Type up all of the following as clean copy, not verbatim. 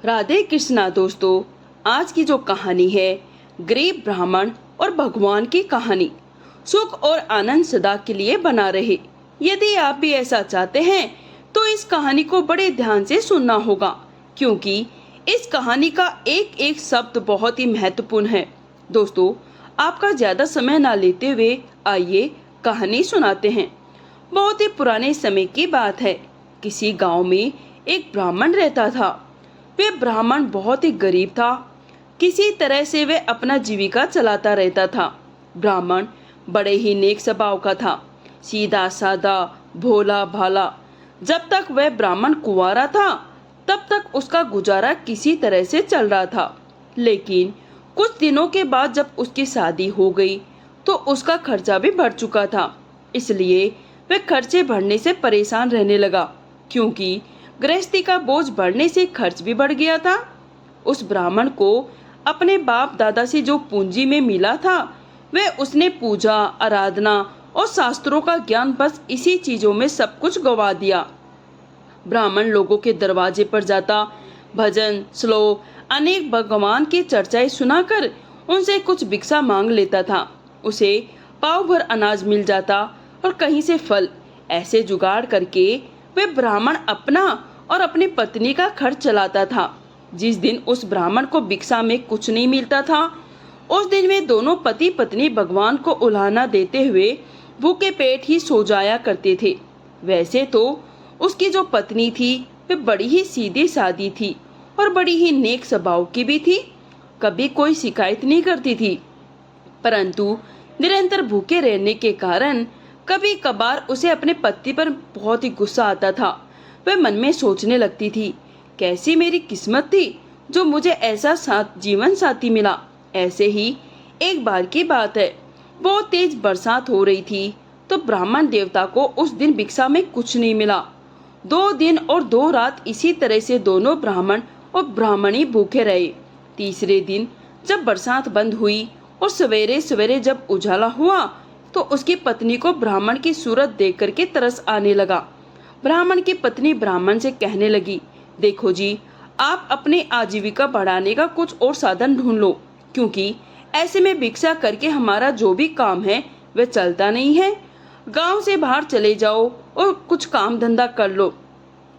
राधे कृष्णा दोस्तों। आज की जो कहानी है, गरीब ब्राह्मण और भगवान की कहानी। सुख और आनंद सदा के लिए बना रहे। यदि आप भी ऐसा चाहते हैं तो इस कहानी को बड़े ध्यान से सुनना होगा, क्योंकि इस कहानी का एक एक शब्द बहुत ही महत्वपूर्ण है। दोस्तों, आपका ज्यादा समय ना लेते हुए आइए कहानी सुनाते हैं। बहुत ही पुराने समय की बात है। किसी गांव में एक ब्राह्मण रहता था। वे ब्राह्मण बहुत ही गरीब था। किसी तरह से वे अपना जीविका चलाता रहता था। ब्राह्मण बड़े ही नेक स्वभाव का था, सीधा साधा, भोला भाला। जब तक वह ब्राह्मण कुंवारा था तब तक उसका गुजारा किसी तरह से चल रहा था। लेकिन कुछ दिनों के बाद जब उसकी शादी हो गई तो उसका खर्चा भी बढ़ चुका था। इसलिए वह खर्चे बढ़ने से परेशान रहने लगा, क्योंकि गृहस्थी का बोझ बढ़ने से खर्च भी बढ़ गया था। उस ब्राह्मण को अपने बाप दादा से जो पूंजी में मिला था, वह उसने पूजा, आराधना और शास्त्रों का ज्ञान, बस इसी चीजों में सब कुछ गवा दिया। ब्राह्मण लोगों के दरवाजे पर जाता, भजन, श्लोक, अनेक भगवान की चर्चाएं सुनाकर उनसे कुछ भिक्षा मांग लेता था। उसे पाव भर अनाज मिल जाता और कहीं से फल। ऐसे जुगाड़ करके वे ब्राह्मण अपना और अपनी पत्नी का खर्च चलाता था। जिस दिन उस ब्राह्मण को भिक्षा में कुछ नहीं मिलता था, उस दिन वे दोनों पति पत्नी भगवान को उलाहना देते हुए भूखे पेट ही सो जाया करते थे। वैसे तो उसकी जो पत्नी थी वे बड़ी ही सीधी सादी थी और बड़ी ही नेक स्वभाव की भी थी। कभी कोई शिकायत नहीं करती थी, परंतु निरंतर भूखे रहने के कारण कभी कभार उसे अपने पति पर बहुत ही गुस्सा आता था। वह मन में सोचने लगती थी, कैसी मेरी किस्मत थी जो मुझे ऐसा जीवन साथी मिला। ऐसे ही एक बार की बात है, बहुत तेज बरसात हो रही थी तो ब्राह्मण देवता को उस दिन भिक्षा में कुछ नहीं मिला। 2 दिन और 2 रात इसी तरह से दोनों ब्राह्मण और ब्राह्मणी भूखे रहे। तीसरे दिन जब बरसात बंद हुई और सवेरे सवेरे जब उजाला हुआ तो उसकी पत्नी को ब्राह्मण की सूरत देख करके तरस आने लगा। ब्राह्मण की पत्नी ब्राह्मण से कहने लगी, देखो जी, आप अपनी आजीविका बढ़ाने का कुछ और साधन ढूंढ लो, क्योंकि ऐसे में भिक्षा करके हमारा जो भी काम है वह चलता नहीं है। गांव से बाहर चले जाओ और कुछ काम धंधा कर लो,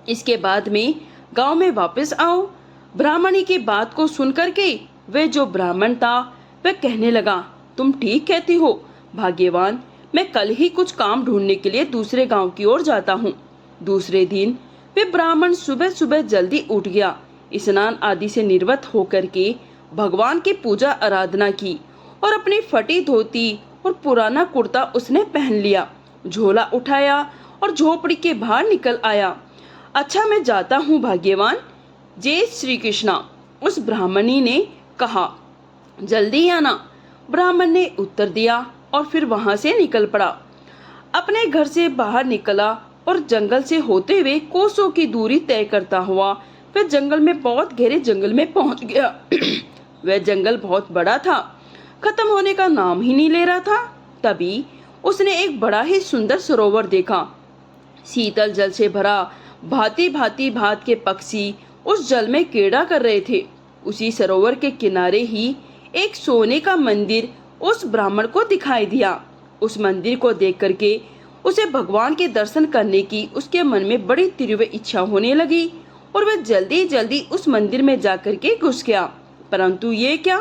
इसके बाद में गांव में वापस आओ। ब्राह्मणी की बात को सुन करके वह जो ब्राह्मण था वह कहने लगा, तुम ठीक कहती हो भाग्यवान, मैं कल ही कुछ काम ढूंढने के लिए दूसरे गांव की ओर जाता हूँ। दूसरे दिन वह ब्राह्मण सुबह सुबह जल्दी उठ गया। स्नान आदि से निर्वत होकर के भगवान की पूजा आराधना की और अपनी फटी धोती और पुराना कुर्ता उसने पहन लिया, झोला उठाया और झोपड़ी के बाहर निकल आया। अच्छा, मैं जाता हूँ भाग्यवान, जय श्री कृष्णा, उस ब्राह्मणी ने कहा। जल्दी आना, ब्राह्मण ने उत्तर दिया और फिर वहां से निकल पड़ा। अपने घर से बाहर निकला और जंगल से होते हुए कोसों की दूरी तय करता हुआ वह जंगल में, बहुत गहरे जंगल में पहुंच गया। वह जंगल बहुत बड़ा था, खत्म होने का नाम ही नहीं ले रहा था। तभी उसने एक बड़ा ही सुंदर सरोवर देखा। शीतल जल से भरा, भांति भांति भांत के पक्षी उस जल में क्रीड़ा कर रहे थे। उसी सरोवर के किनारे ही एक सोने का मंदिर उस ब्राह्मण को दिखाई दिया। उस मंदिर को देख करके उसे भगवान के दर्शन करने की उसके मन में बड़ी तीव्र इच्छा होने लगी और वह जल्दी जल्दी उस मंदिर में जाकर के घुस गया। परंतु ये क्या,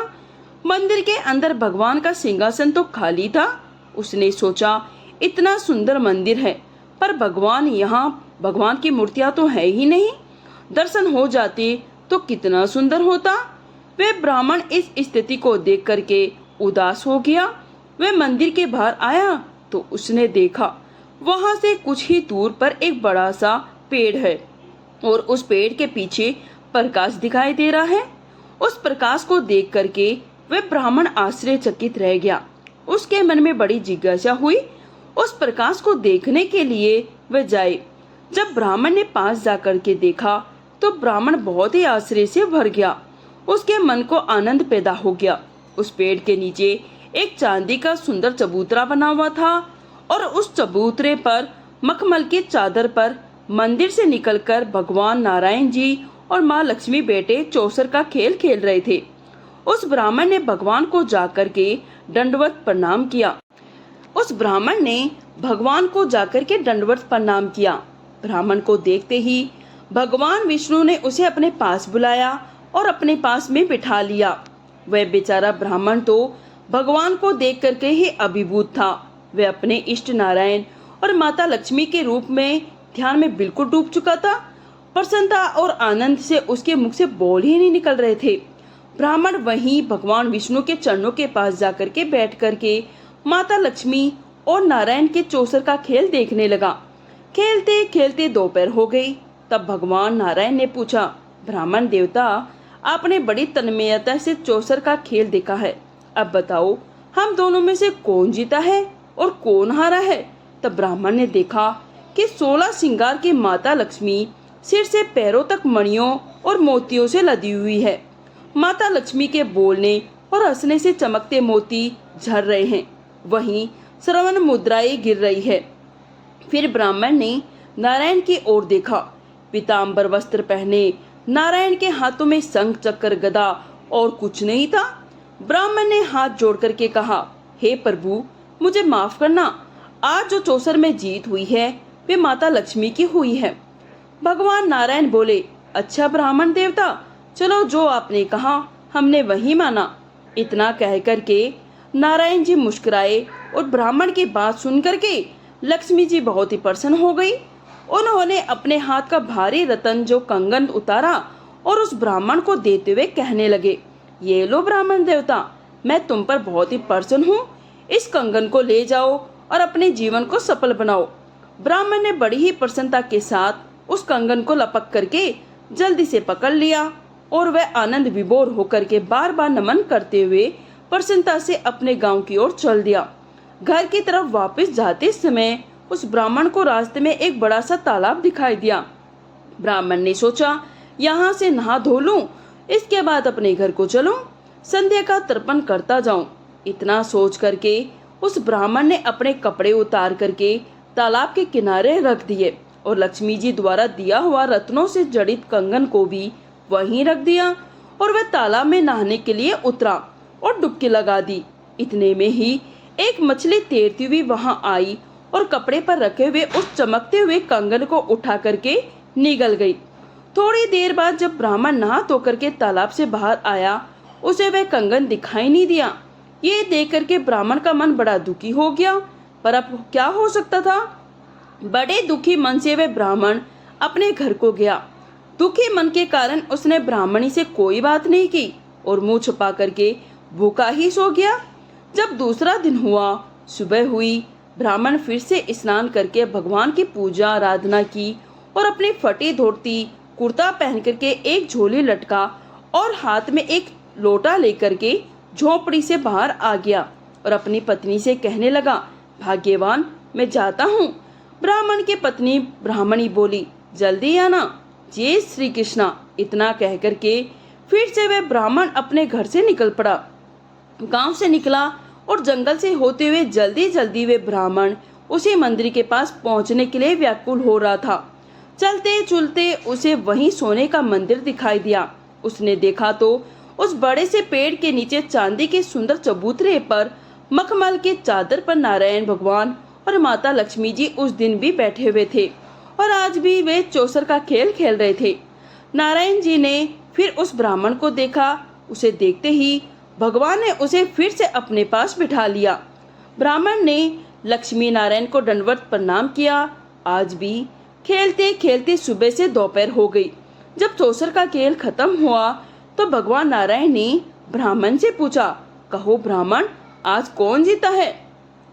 मंदिर के अंदर भगवान का सिंहासन तो खाली था। उसने सोचा, इतना सुंदर मंदिर है पर भगवान की मूर्तियां तो है ही नहीं। दर्शन हो जाते तो कितना सुंदर होता। वह ब्राह्मण इस स्थिति को देख करके उदास हो गया। वह मंदिर के बाहर आया तो उसने देखा, वहां से कुछ ही दूर पर एक बड़ा सा पेड़ है और उस पेड़ के पीछे प्रकाश दिखाई दे रहा है। उस प्रकाश को देख करके वह ब्राह्मण आश्चर्यचकित रह गया। उसके मन में बड़ी जिज्ञासा हुई उस प्रकाश को देखने के लिए वह जाए। जब ब्राह्मण ने पास जाकर के देखा तो ब्राह्मण बहुत ही आश्चर्य से भर गया। उसके मन को आनंद पैदा हो गया। उस पेड़ के नीचे एक चांदी का सुंदर चबूतरा बना हुआ था और उस चबूतरे पर मखमल की चादर पर मंदिर से निकलकर भगवान नारायण जी और माँ लक्ष्मी बेटे चौसर का खेल खेल रहे थे। उस ब्राह्मण ने भगवान को जाकर के दंडवत प्रणाम किया। ब्राह्मण को देखते ही भगवान विष्णु ने उसे अपने पास बुलाया और अपने पास में बिठा लिया। वह बेचारा ब्राह्मण तो भगवान को देख करके ही अभिभूत था। वह अपने इष्ट नारायण और माता लक्ष्मी के रूप में ध्यान में बिल्कुल डूब चुका था। प्रसन्नता और आनंद से उसके मुख से बोल ही नहीं निकल रहे थे। ब्राह्मण वहीं भगवान विष्णु के चरणों के पास जाकर के बैठ करके माता लक्ष्मी और नारायण के चौसर का खेल देखने लगा। खेलते खेलते दोपहर हो गई। तब भगवान नारायण ने पूछा, ब्राह्मण देवता, आपने बड़ी तन्मयता से चौसर का खेल देखा है, अब बताओ हम दोनों में से कौन जीता है और कौन हारा है। तब ब्राह्मण ने देखा कि 16 श्रृंगार की माता लक्ष्मी सिर से पैरों तक मणियों और मोतियों से लदी हुई है। माता लक्ष्मी के बोलने और हंसने से चमकते मोती झर रहे हैं, वहीं श्रवण मुद्राएं गिर रही है। फिर ब्राह्मण ने नारायण की ओर देखा। पीताम्बर वस्त्र पहने नारायण के हाथों में शंख चक्र गदा और कुछ नहीं था। ब्राह्मण ने हाथ जोड़ करके कहा, हे प्रभु, मुझे माफ करना, आज जो चौसर में जीत हुई है वे माता लक्ष्मी की हुई है। भगवान नारायण बोले, अच्छा ब्राह्मण देवता, चलो जो आपने कहा हमने वही माना। इतना कह करके नारायण जी मुस्कुराए और ब्राह्मण की बात सुन करके लक्ष्मी जी बहुत ही प्रसन्न हो गई। उन्होंने अपने हाथ का भारी रतन जो कंगन उतारा और उस ब्राह्मण को देते हुए कहने लगे, ये लो ब्राह्मण देवता, मैं तुम पर बहुत ही प्रसन्न हूँ। इस कंगन को ले जाओ और अपने जीवन को सफल बनाओ। ब्राह्मण ने बड़ी ही प्रसन्नता के साथ उस कंगन को लपक करके जल्दी से पकड़ लिया और वह आनंद विभोर होकर के बार बार नमन करते हुए प्रसन्नता से अपने गांव की ओर चल दिया। घर की तरफ वापस जाते समय उस ब्राह्मण को रास्ते में एक बड़ा सा तालाब दिखाई दिया। ब्राह्मण ने सोचा, यहाँ से नहा धो लूं, इसके बाद अपने घर को चलूं, संध्या का तर्पण करता जाऊं। इतना सोच करके उस ब्राह्मण ने अपने कपड़े उतार करके तालाब के किनारे रख दिए और लक्ष्मी जी द्वारा दिया हुआ रत्नों से जड़ित कंगन को भी वहीं रख दिया और वह तालाब में नहाने के लिए उतरा और डुबकी लगा दी। इतने में ही एक मछली तैरती हुई वहां आई और कपड़े पर रखे हुए उस चमकते हुए कंगन को उठा करके निगल गई। थोड़ी देर बाद जब ब्राह्मण नहा धो करके तालाब से बाहर आया, उसे वह कंगन दिखाई नहीं दिया। ये देख करके ब्राह्मण का मन बड़ा दुखी हो गया, पर अब क्या हो सकता था। बड़े दुखी मन से वह ब्राह्मण अपने घर को गया। दुखी मन के कारण उसने ब्राह्मणी से कोई बात नहीं की और मुंह छुपा करके भूखा ही सो गया। जब दूसरा दिन हुआ, सुबह हुई, ब्राह्मण फिर से स्नान करके भगवान की पूजा आराधना की और अपनी फटी धोती कुर्ता पहन करके एक झोली लटका और हाथ में एक लोटा लेकर के झोपड़ी से बाहर आ गया और अपनी पत्नी से कहने लगा, भाग्यवान, मैं जाता हूँ। ब्राह्मण की पत्नी ब्राह्मणी बोली, जल्दी आना, जय श्री कृष्णा। इतना कह करके फिर से वह ब्राह्मण अपने घर से निकल पड़ा। गांव से निकला और जंगल से होते हुए जल्दी जल्दी वे ब्राह्मण उसी मंदिर के पास पहुंचने के लिए व्याकुल हो रहा था। चलते चलते उसे वहीं सोने का मंदिर दिखाई दिया। उसने देखा तो उस बड़े से पेड़ के नीचे चांदी के सुंदर चबूतरे पर मखमल के चादर पर नारायण भगवान और माता लक्ष्मी जी उस दिन भी बैठे हुए थे और आज भी वे चौसर का खेल खेल रहे थे। नारायण जी ने फिर उस ब्राह्मण को देखा। उसे देखते ही भगवान ने उसे फिर से अपने पास बिठा लिया। ब्राह्मण ने लक्ष्मी नारायण को दंडवत प्रणाम किया। आज भी खेलते खेलते सुबह से दोपहर हो गई। जब चौसर का खेल खत्म हुआ तो भगवान नारायण ने ब्राह्मण से पूछा, कहो ब्राह्मण, आज कौन जीता है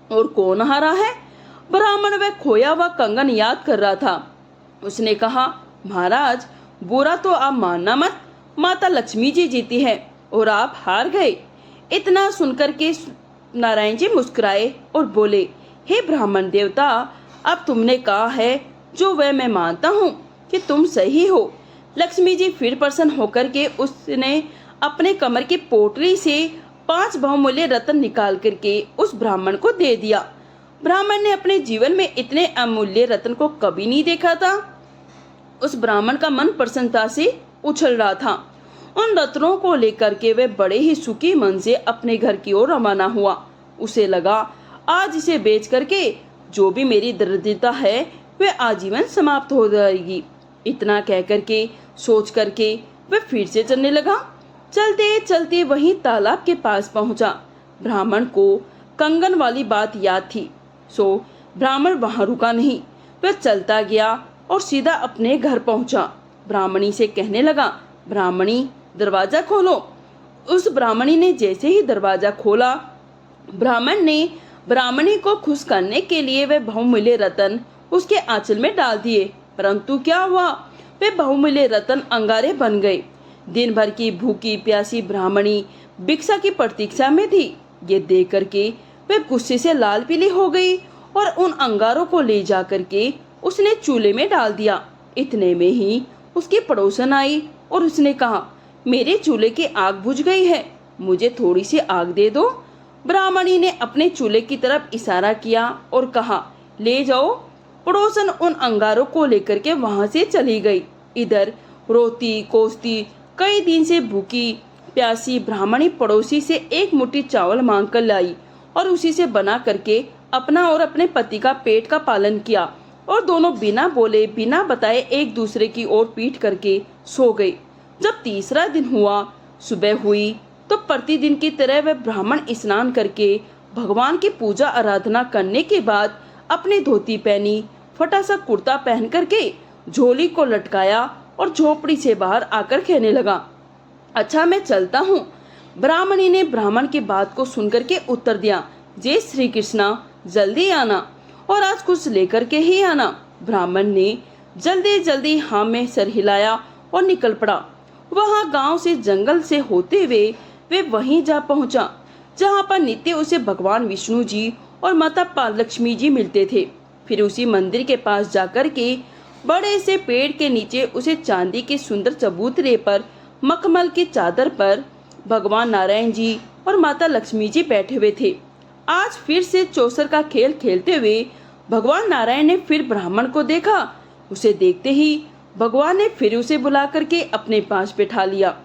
और कौन हारा है। ब्राह्मण वह खोया हुआ कंगन याद कर रहा था। उसने कहा, महाराज, बुरा तो आप मानना मत, माता लक्ष्मी जी जीती है और आप हार गए। इतना सुनकर के नारायण जी मुस्कुराए और बोले, हे ब्राह्मण देवता, अब तुमने कहा है जो वह मैं मानता हूँ कि तुम सही हो। लक्ष्मी जी फिर प्रसन्न होकर के उसने अपने कमर की पोटली से 5 बहुमूल्य रत्न निकाल करके उस ब्राह्मण को दे दिया। ब्राह्मण ने अपने जीवन में इतने अमूल्य रत्न को कभी नहीं देखा था। उस ब्राह्मण का मन प्रसन्नता से उछल रहा था। उन रत्नों को लेकर के वह बड़े ही सुखी मन से अपने घर की ओर रवाना हुआ। उसे लगा आज इसे बेच करके जो भी मेरी दरिद्रता है वह आजीवन समाप्त हो जाएगी। इतना कह करके सोच करके वह फिर से चलने लगा। चलते चलते वहीं तालाब के पास पहुंचा। ब्राह्मण को कंगन वाली बात याद थी, सो ब्राह्मण वहां रुका नहीं। वह चलता गया और सीधा अपने घर पहुंचा। ब्राह्मणी से कहने लगा, ब्राह्मणी दरवाजा खोलो। उस ब्राह्मणी ने जैसे ही दरवाजा खोला, ब्राह्मण ने ब्राह्मणी को खुश करने के लिए वह बहुमूल्य रतन उसके आंचल में डाल दिए। परंतु क्या हुआ, वे बहुमूल्य रतन अंगारे बन गए। दिन भर की भूखी प्यासी ब्राह्मणी भिक्षा की प्रतीक्षा में थी। ये देख करके वह गुस्से से लाल पीली हो गई और उन अंगारों को ले जा करके उसने चूल्हे में डाल दिया। इतने में ही उसकी पड़ोसन आई और उसने कहा, मेरे चूल्हे की आग बुझ गई है, मुझे थोड़ी सी आग दे दो। ब्राह्मणी ने अपने चूल्हे की तरफ इशारा किया और कहा, ले जाओ। पड़ोसन उन अंगारों को लेकर के वहां से चली गई। इधर रोती कोसती कई दिन से भूखी प्यासी ब्राह्मणी पड़ोसी से एक मुट्ठी चावल मांग कर लाई और उसी से बना करके अपना और अपने पति का पेट का पालन किया और दोनों बिना बोले बिना बताए एक दूसरे की ओर पीट करके सो गए। जब तीसरा दिन हुआ, सुबह हुई, तो प्रतिदिन की तरह वह ब्राह्मण स्नान करके भगवान की पूजा आराधना करने के बाद अपनी धोती पहनी, फटा सा कुर्ता पहन करके झोली को लटकाया और झोपड़ी से बाहर आकर कहने लगा, अच्छा मैं चलता हूँ। ब्राह्मणी ने ब्राह्मण की बात को सुनकर के उत्तर दिया, जय श्री कृष्णा, जल्दी आना और आज कुछ लेकर के ही आना। ब्राह्मण ने जल्दी जल्दी हाँ में सर हिलाया और निकल पड़ा। वहाँ गांव से जंगल से होते हुए वे वहीं जा पहुंचा जहाँ पर नित्य उसे भगवान विष्णु जी और माता लक्ष्मी जी मिलते थे। फिर उसी मंदिर के पास जाकर के बड़े से पेड़ के नीचे उसे चांदी के सुंदर चबूतरे पर मखमल की चादर पर भगवान नारायण जी और माता लक्ष्मी जी बैठे हुए थे। आज फिर से चौसर का खेल खेलते हुए भगवान नारायण ने फिर ब्राह्मण को देखा। उसे देखते ही भगवान ने फिर उसे बुला करके अपने पास बैठा लिया।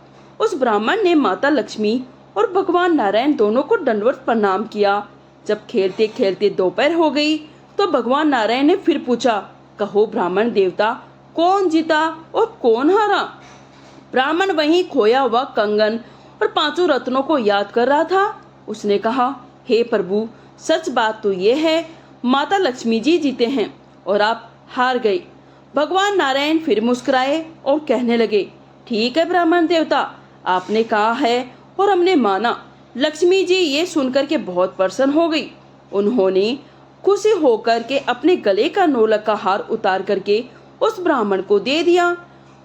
उस ब्राह्मण ने माता लक्ष्मी और भगवान नारायण दोनों को दंडवत प्रणाम किया। जब खेलते खेलते दोपहर हो गई तो भगवान नारायण ने फिर पूछा, कहो ब्राह्मण देवता, कौन जीता और कौन हारा। ब्राह्मण वहीं खोया हुआ कंगन और पांचों रत्नों को याद कर रहा था। उसने कहा, हे प्रभु, सच बात तो ये है, माता लक्ष्मी जी जीते हैं और आप हार गए। भगवान नारायण फिर मुस्कुराए और कहने लगे, ठीक है ब्राह्मण देवता, आपने कहा है और हमने माना। लक्ष्मी जी ये सुनकर के बहुत प्रसन्न हो गई। उन्होंने खुशी होकर के अपने गले का नौलक का हार उतार करके उस ब्राह्मण को दे दिया।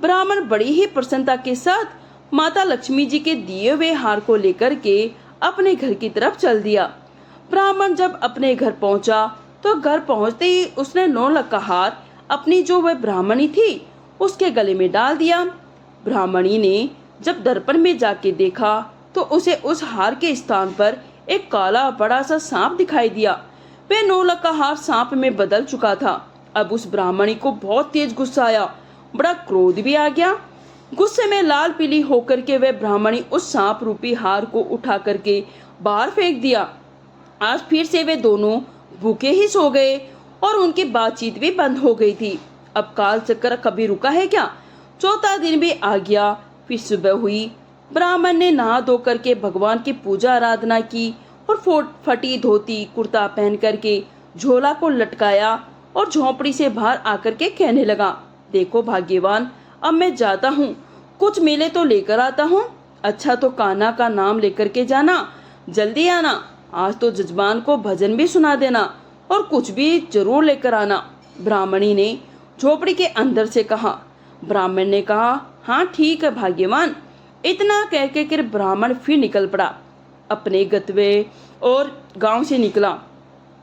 ब्राह्मण बड़ी ही प्रसन्नता के साथ माता लक्ष्मी जी के दिए हुए हार को लेकर के अपने घर की तरफ चल दिया। ब्राह्मण जब अपने घर पहुंचा तो घर पहुंचते ही उसने नौलक का हार अपनी जो वह ब्राह्मणी थी उसके गले में डाल दिया। ब्राह्मणी ने जब दर्पण में जाके देखा तो उसे उस हार के स्थान पर एक काला बड़ा सा सांप दिखाई दिया। वह नौलक का हार सांप में बदल चुका था। अब उस ब्राह्मणी को बहुत तेज गुस्सा आया, बड़ा क्रोध भी आ गया। गुस्से में लाल पीली होकर के वह ब्राह्मणी उस सांप रूपी हार को उठा करके बाहर फेंक दिया। आज फिर से वे दोनों भूखे ही सो गए और उनकी बातचीत भी बंद हो गई थी। अब काल चक्कर कभी रुका है क्या। चौथा दिन भी आ गया। फिर सुबह हुई। ब्राह्मण ने नहा धो करके भगवान की पूजा आराधना की और फटी धोती कुर्ता पहन करके झोला को लटकाया और झोपड़ी से बाहर आकर के कहने लगा, देखो भाग्यवान, अब मैं जाता हूँ, कुछ मेले तो लेकर आता हूँ। अच्छा तो कान्हा का नाम लेकर के जाना, जल्दी आना। आज तो जजमान को भजन भी सुना देना और कुछ भी जरूर लेकर आना। ब्राह्मणी ने झोपड़ी के अंदर से कहा। ब्राह्मण ने कहा, हाँ ठीक है भाग्यवान। इतना कह के ब्राह्मण फिर निकल पड़ा। अपने गतवे और गांव से निकला।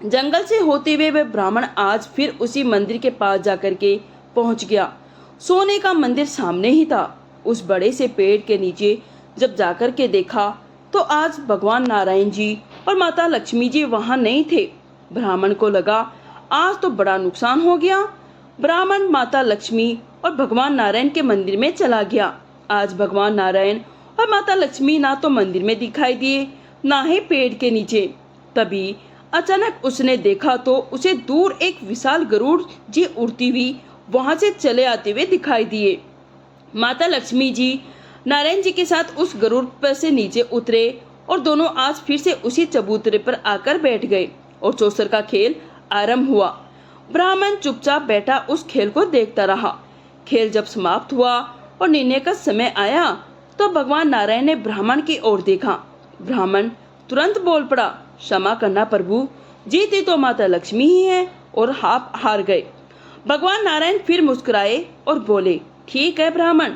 जंगल से होते हुए वह ब्राह्मण आज फिर उसी मंदिर के पास जाकर के पहुंच गया। सोने का मंदिर सामने ही था। उस बड़े से पेड़ के नीचे जब जाकर के देखा तो आज भगवान नारायण जी और माता लक्ष्मी जी वहां नहीं थे। ब्राह्मण को लगा आज तो बड़ा नुकसान हो गया। ब्राह्मण माता लक्ष्मी और भगवान नारायण के मंदिर में चला गया आज भगवान नारायण और माता लक्ष्मी ना तो मंदिर में दिखाई दिए, ना ही पेड़ के नीचे। तभी अचानक उसने देखा तो उसे दूर एक विशाल गरुड़ जी उड़ती हुई वहां से चले आते हुए दिखाई दिए। माता लक्ष्मी जी नारायण जी के साथ उस गरुड़ पर से नीचे उतरे और दोनों आज फिर से उसी चबूतरे पर आकर बैठ गए और चौसर का खेल आरंभ हुआ। ब्राह्मण चुपचाप बैठा उस खेल को देखता रहा। खेल जब समाप्त हुआ और निर्णय का समय आया तो भगवान नारायण ने ब्राह्मण की ओर देखा। ब्राह्मण तुरंत बोल पड़ा, क्षमा करना प्रभु, जीती तो माता लक्ष्मी ही है और आप हार गए। भगवान नारायण फिर मुस्कुराए और बोले, ठीक है ब्राह्मण,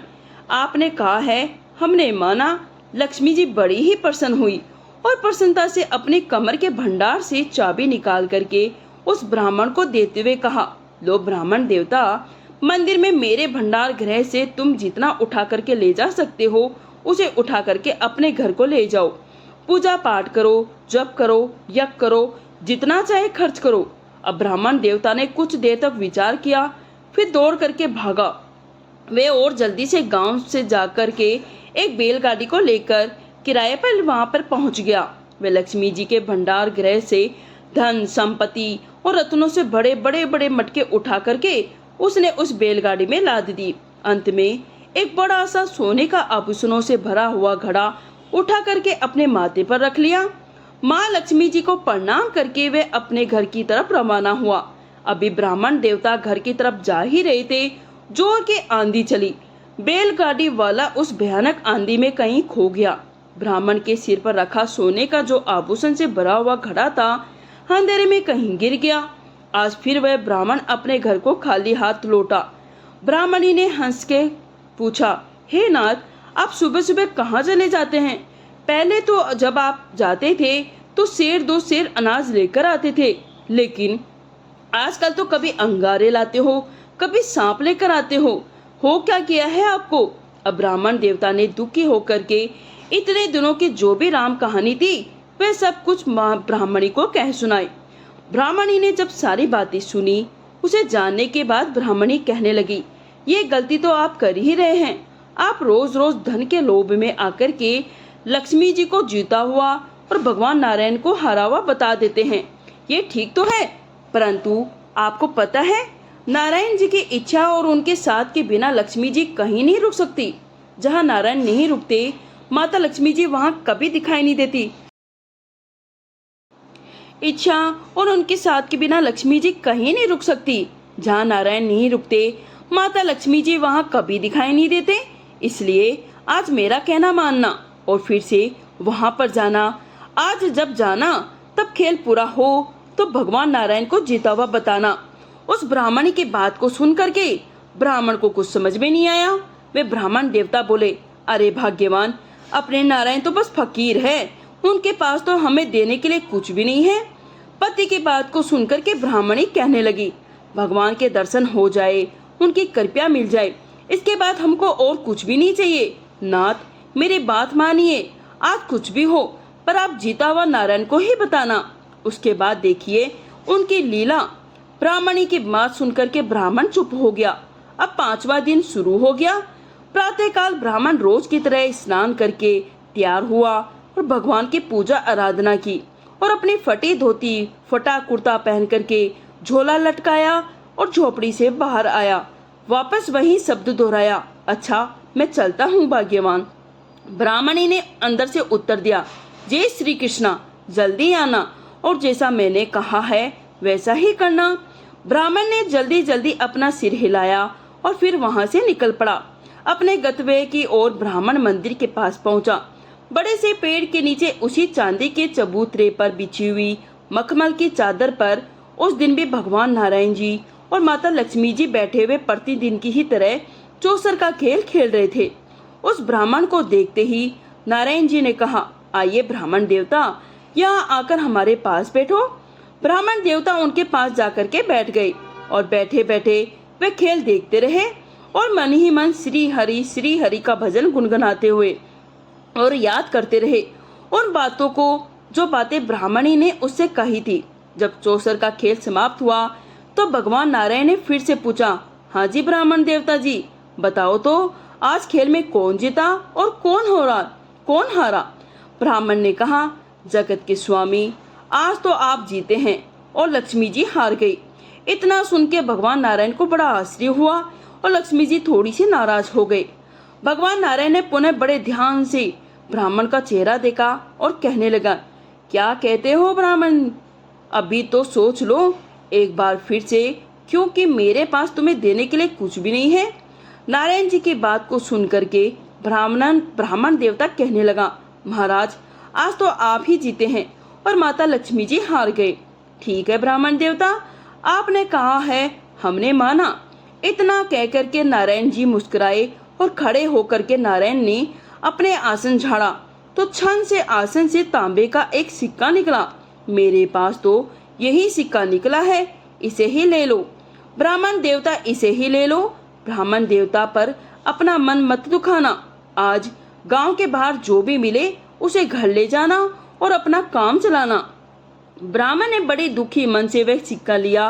आपने कहा है, हमने माना। लक्ष्मी जी बड़ी ही प्रसन्न हुई और प्रसन्नता से अपने कमर के भंडार से चाबी निकाल करके उस ब्राह्मण को देते हुए कहा, लो ब्राह्मण देवता, मंदिर में मेरे भंडार गृह से तुम जितना उठा करके ले जा सकते हो उसे उठा करके अपने घर को ले जाओ। पूजा पाठ करो, जप करो, यज्ञ करो, जितना चाहे खर्च करो। अब ब्राह्मण देवता ने कुछ देर तक विचार किया, फिर दौड़ करके भागा। वे और जल्दी से गांव से जाकर के एक बैलगाड़ी को लेकर किराए पर वहां पर पहुंच गया। वे लक्ष्मी जी के भंडार गृह से धन संपत्ति और रत्नों से बड़े बड़े बड़े मटके उठा करके उसने उस बैलगाड़ी में लाद दी। अंत में एक बड़ा सा सोने का आभूषणों से भरा हुआ घड़ा उठा करके अपने माथे पर रख लिया। माँ लक्ष्मी जी को प्रणाम करके वे अपने घर की तरफ रवाना हुआ। अभी ब्राह्मण देवता घर की तरफ जा ही रहे थे, जोर की आंधी चली। बैलगाड़ी वाला उस भयानक आंधी में कहीं खो गया। ब्राह्मण के सिर पर रखा सोने का जो आभूषण से भरा हुआ घड़ा था, अंधेरे में कहीं गिर गया। आज फिर वह ब्राह्मण अपने घर को खाली हाथ लौटा। ब्राह्मणी ने हंस के पूछा, हे नाथ, आप सुबह सुबह कहाँ चले जाते हैं? पहले तो जब आप जाते थे तो सेर दो सेर अनाज लेकर आते थे, लेकिन आजकल तो कभी अंगारे लाते हो, कभी सांप लेकर आते हो क्या किया है आपको? अब ब्राह्मण देवता ने दुखी होकर के इतने दिनों की जो भी राम कहानी थी वह सब कुछ ब्राह्मणी को कह सुनाई। ब्राह्मणी ने जब सारी बातें सुनी, उसे जानने के बाद ब्राह्मणी कहने लगी, ये गलती तो आप कर ही रहे हैं। आप रोज रोज धन के लोभ में आकर के लक्ष्मी जी को जीता हुआ और भगवान नारायण को हारा हुआ बता देते हैं। ये ठीक तो है, परंतु आपको पता है नारायण जी की इच्छा और उनके साथ के बिना लक्ष्मी जी कहीं नहीं रुक सकती। जहाँ नारायण नहीं रुकते, माता लक्ष्मी जी वहाँ कभी दिखाई नहीं देती। इच्छा और उनके साथ के बिना लक्ष्मी जी कहीं नहीं रुक सकती। जहाँ नारायण नहीं रुकते, माता लक्ष्मी जी वहाँ कभी दिखाई नहीं देते। इसलिए आज मेरा कहना मानना और फिर से वहाँ पर जाना। आज जब जाना तब खेल पूरा हो तो भगवान नारायण को जीता हुआ बताना। उस ब्राह्मणी की बात को सुन करके ब्राह्मण को कुछ समझ में नहीं आया। वे ब्राह्मण देवता बोले, अरे भाग्यवान, अपने नारायण तो बस फकीर है, उनके पास तो हमें देने के लिए कुछ भी नहीं है। पति की बात को सुनकर के ब्राह्मणी कहने लगी, भगवान के दर्शन हो जाए, उनकी कृपा मिल जाए, इसके बाद हमको और कुछ भी नहीं चाहिए। नाथ, मेरी बात मानिए, आज कुछ भी हो पर आप जीता हुआ नारायण को ही बताना। उसके बाद देखिए उनकी लीला। ब्राह्मणी की बात सुनकर के ब्राह्मण चुप हो गया। अब 5वां दिन शुरू हो गया। प्रातःकाल ब्राह्मण रोज की तरह स्नान करके तैयार हुआ और भगवान की पूजा आराधना की और अपनी फटी धोती फटा कुर्ता पहन करके झोला लटकाया और झोपड़ी से बाहर आया। वापस वही शब्द दोहराया, अच्छा मैं चलता हूँ भाग्यवान। ब्राह्मणी ने अंदर से उत्तर दिया, जय श्री कृष्णा, जल्दी आना और जैसा मैंने कहा है वैसा ही करना। ब्राह्मण ने जल्दी जल्दी अपना सिर हिलाया और फिर वहां से निकल पड़ा। अपने गंतव्य की ओर ब्राह्मण मंदिर के पास पहुंचा। बड़े से पेड़ के नीचे उसी चांदी के चबूतरे पर बिछी हुई मखमल की चादर पर उस दिन भी भगवान नारायण जी और माता लक्ष्मी जी बैठे हुए प्रतिदिन की ही तरह चौसर का खेल खेल रहे थे। उस ब्राह्मण को देखते ही नारायण जी ने कहा, आइए ब्राह्मण देवता, यहाँ आकर हमारे पास बैठो। ब्राह्मण देवता उनके पास जाकर के बैठ गए और बैठे बैठे वे खेल देखते रहे और मन ही मन श्री हरि का भजन गुनगुनाते हुए और याद करते रहे उन बातों को जो बातें ब्राह्मणी ने उससे कही थी। जब चौसर का खेल समाप्त हुआ तो भगवान नारायण ने फिर से पूछा, हाँ जी ब्राह्मण देवता जी, बताओ तो आज खेल में कौन जीता और कौन हारा? ब्राह्मण ने कहा, जगत के स्वामी, आज तो आप जीते हैं और लक्ष्मी जी हार गई। इतना सुन के भगवान नारायण को बड़ा आश्चर्य हुआ और लक्ष्मी जी थोड़ी सी नाराज हो गई। भगवान नारायण ने पुनः बड़े ध्यान से ब्राह्मण का चेहरा देखा और कहने लगा, क्या कहते हो ब्राह्मण? अभी तो सोच लो एक बार फिर से, क्योंकि मेरे पास तुम्हें देने के लिए कुछ भी नहीं है। नारायण जी की बात को सुन करके ब्राह्मण देवता कहने लगा, महाराज, आज तो आप ही जीते हैं और माता लक्ष्मी जी हार गए। ठीक है ब्राह्मण देवता, आपने कहा है, हमने माना। इतना कहकर के नारायण जी मुस्कुराए और खड़े होकर के नारायण ने अपने आसन झाड़ा तो क्षण से आसन से तांबे का एक सिक्का निकला। मेरे पास तो यही सिक्का निकला है, इसे ही ले लो। ब्राह्मण देवता, इसे ही ले लो। ब्राह्मण देवता पर अपना मन मत दुखाना। आज गांव के बाहर जो भी मिले उसे घर ले जाना और अपना काम चलाना। ब्राह्मण ने बड़े दुखी मन से वह सिक्का लिया।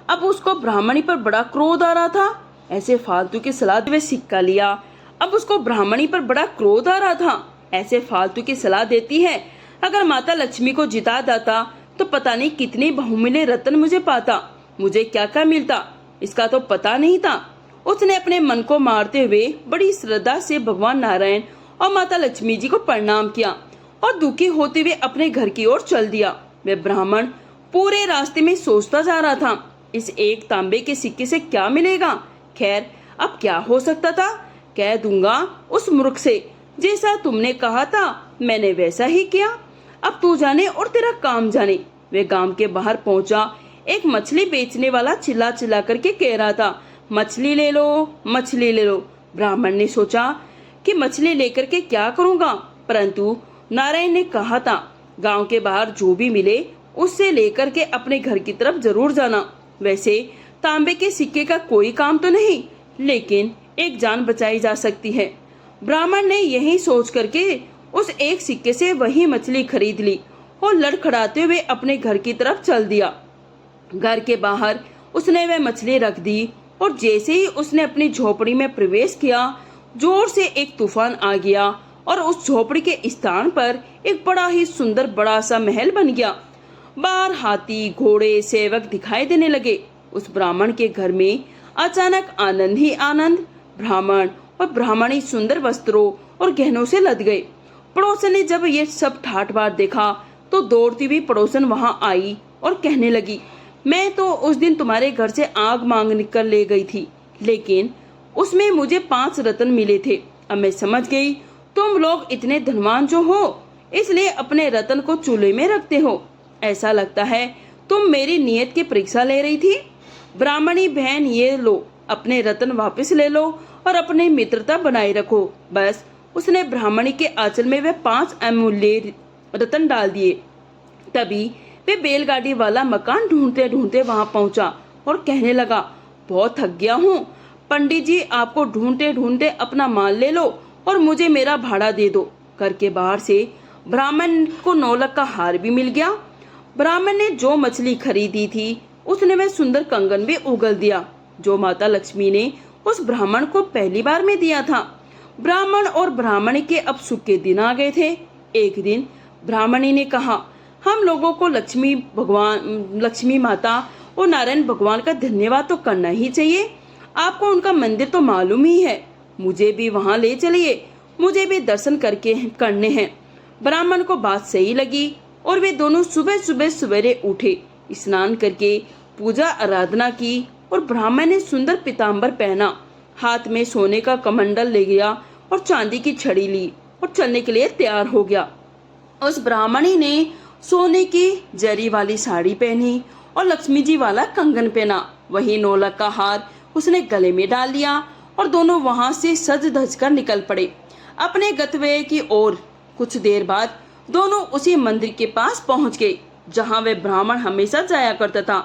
अब उसको ब्राह्मणी पर बड़ा क्रोध आ रहा था। ऐसे फालतू की सलाह वह सिक्का लिया। अब उसको ब्राह्मणी पर बड़ा क्रोध आ रहा था। ऐसे फालतू की सलाह देती है, अगर माता लक्ष्मी को जिता देता तो पता नहीं कितने बहुमूल्य रत्न मुझे पाता, मुझे क्या क्या मिलता, इसका तो पता नहीं था। उसने अपने मन को मारते हुए बड़ी श्रद्धा से भगवान नारायण और माता लक्ष्मी जी को प्रणाम किया और दुखी होते हुए अपने घर की ओर चल दिया। वह ब्राह्मण पूरे रास्ते में सोचता जा रहा था, इस एक तांबे के सिक्के से क्या मिलेगा? खैर, अब क्या हो सकता था? कह दूंगा उस मूर्ख से, जैसा तुमने कहा था मैंने वैसा ही किया। अब तू जाने और तेरा काम जाने। वे गांव के बाहर पहुंचा। एक मछली बेचने वाला चिल्ला चिल्ला करके कह रहा था, मछली ले लो, मछली ले लो। ब्राह्मण ने सोचा कि मछली लेकर के क्या करूंगा, परंतु नारायण ने कहा था, गांव के बाहर जो भी मिले उससे लेकर के अपने घर की तरफ जरूर जाना। वैसे तांबे के सिक्के का कोई काम तो नहीं, लेकिन एक जान बचाई जा सकती है। ब्राह्मण ने यही सोच करके उस एक सिक्के से वही मछली खरीद ली और लड़खड़ाते हुए अपने घर की तरफ चल दिया। घर के बाहर उसने वह मछली रख दी और जैसे ही उसने अपनी झोपड़ी में प्रवेश किया, जोर से एक तूफान आ गया और उस झोपड़ी के स्थान पर एक बड़ा ही सुंदर बड़ा सा महल बन गया। बाहर हाथी, घोड़े, सेवक दिखाई देने लगे। उस ब्राह्मण के घर में अचानक आनंद ही आनंद। ब्राह्मण और ब्राह्मणी सुंदर वस्त्रों और गहनों से लद गए। पड़ोसन ने जब ये सब ठाट बाट देखा तो दौड़ती हुई पड़ोसन वहां आई और कहने लगी, मैं तो उस दिन तुम्हारे घर से आग मांग कर ले गई थी, लेकिन उसमें मुझे 5 रत्न मिले थे। अब मैं समझ गई तुम लोग इतने धनवान जो हो, इसलिए अपने रत्न को चूल्हे में रखते हो। ऐसा लगता है तुम मेरी नियत की परीक्षा ले रही थी। ब्राह्मणी बहन, ये लो, अपने रत्न वापस ले लो और अपनी मित्रता बनाए रखो। बस उसने ब्राह्मणी के आंचल में वे 5 अमूल्य रत्न डाल दिए। तभी वे बैलगाड़ी वाला मकान ढूंढते ढूंढते वहां पहुंचा और कहने लगा, बहुत थक गया हूँ, पंडित जी आपको ढूंढते ढूंढते अपना माल ले लो और मुझे मेरा भाड़ा दे दो। घर के बाहर से ब्राह्मण को 9 लाख का हार भी मिल गया। ब्राह्मण ने जो मछली खरीदी थी उसने वह सुंदर कंगन भी उगल दिया, जो माता लक्ष्मी ने उस ब्राह्मण को पहली बार में दिया था। ब्राह्मण और ब्राह्मणी के अब सुख के दिन आ गए थे। एक दिन ब्राह्मणी ने कहा, हम लोगों को लक्ष्मी माता और नारायण भगवान का धन्यवाद तो करना ही चाहिए। आपको उनका मंदिर तो मालूम ही है, मुझे भी वहां ले चलिए, मुझे भी दर्शन करने हैं। ब्राह्मण को बात सही लगी और वे दोनों सुबह सुबह सवेरे उठे, स्नान करके पूजा आराधना की और ब्राह्मण ने सुंदर पीताम्बर पहना, हाथ में सोने का कमंडल ले गया और चांदी की छड़ी ली और चलने के लिए तैयार हो गया। उस ब्राह्मणी ने सोने की जरी वाली साड़ी पहनी और लक्ष्मी जी वाला कंगन पहना। वही 9 लाख का हार उसने गले में डाल लिया और दोनों वहां से सज धज कर निकल पड़े अपने गंतव्य की ओर। कुछ देर बाद दोनों उसी मंदिर के पास पहुंच गए जहां वे ब्राह्मण हमेशा जाया करता था।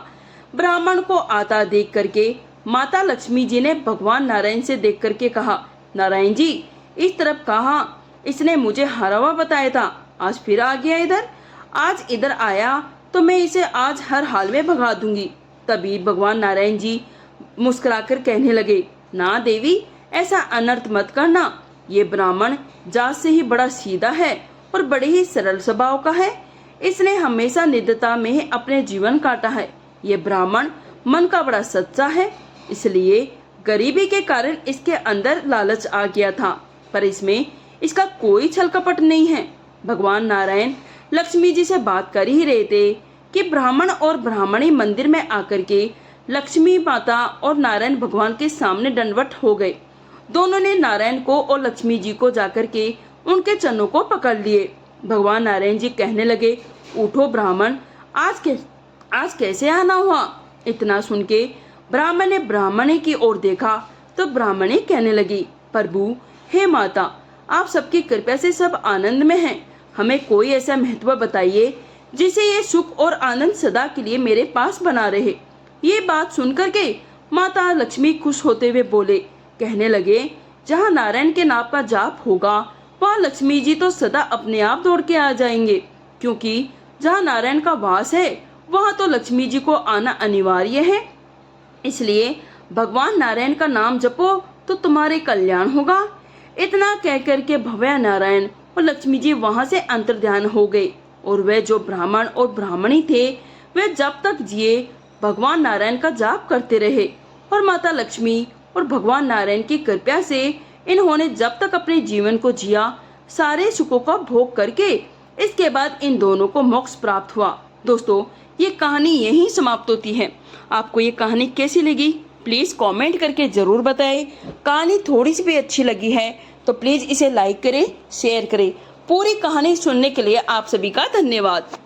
ब्राह्मण को आता देख करके माता लक्ष्मी जी ने भगवान नारायण से देख करके कहा, नारायण जी इस तरफ कहा, इसने मुझे हारा हुआ बताया था, आज फिर आ गया इधर। आज इधर आया तो मैं इसे आज हर हाल में भगा दूंगी। तभी भगवान नारायण जी मुस्कुराकर कहने लगे, ना देवी, ऐसा अनर्थ मत करना। ये ब्राह्मण जात से ही बड़ा सीधा है और बड़े ही सरल स्वभाव का है। इसने हमेशा निडरता में अपने जीवन काटा है। ये ब्राह्मण मन का बड़ा सच्चा है, इसलिए गरीबी के कारण इसके अंदर लालच आ गया था, पर इसमें इसका कोई छल कपट नहीं है। भगवान नारायण लक्ष्मी जी से बात कर ही रहे थे कि ब्राह्मण और ब्राह्मणी मंदिर में आकर के लक्ष्मी माता और नारायण भगवान के सामने दंडवत हो गए। दोनों ने नारायण को और लक्ष्मी जी को जाकर के उनके चरणों को पकड़ लिए। भगवान नारायण जी कहने लगे, उठो ब्राह्मण, आज कैसे आना हुआ? इतना सुन के ब्राह्मण ने ब्राह्मणी की ओर देखा तो ब्राह्मणी कहने लगी, प्रभु हे माता, आप सबकी कृपा से सब आनंद में हैं। हमें कोई ऐसा महत्व बताइए जिसे ये सुख और आनंद सदा के लिए मेरे पास बना रहे। ये बात सुनकर के माता लक्ष्मी खुश होते हुए बोले, कहने लगे, जहाँ नारायण के नाम का जाप होगा वहाँ लक्ष्मी जी तो सदा अपने आप दौड़ के आ जाएंगे, क्योंकि जहाँ नारायण का वास है वहाँ तो लक्ष्मी जी को आना अनिवार्य है। इसलिए भगवान नारायण का नाम जपो तो तुम्हारे कल्याण होगा। इतना कहकर के भव्य नारायण और लक्ष्मी जी वहाँ से अंतर्ध्यान हो गए और वे जो ब्राह्मण और ब्राह्मणी थे वे जब तक जिए भगवान नारायण का जाप करते रहे और माता लक्ष्मी और भगवान नारायण की कृपा से इन्होंने जब तक अपने जीवन को जिया सारे सुखों का भोग करके इसके बाद इन दोनों को मोक्ष प्राप्त हुआ। दोस्तों, ये कहानी यहीं समाप्त होती है। आपको ये कहानी कैसी लगी प्लीज कमेंट करके जरूर बताएं। कहानी थोड़ी सी भी अच्छी लगी है तो प्लीज इसे लाइक करें, शेयर करें। पूरी कहानी सुनने के लिए आप सभी का धन्यवाद।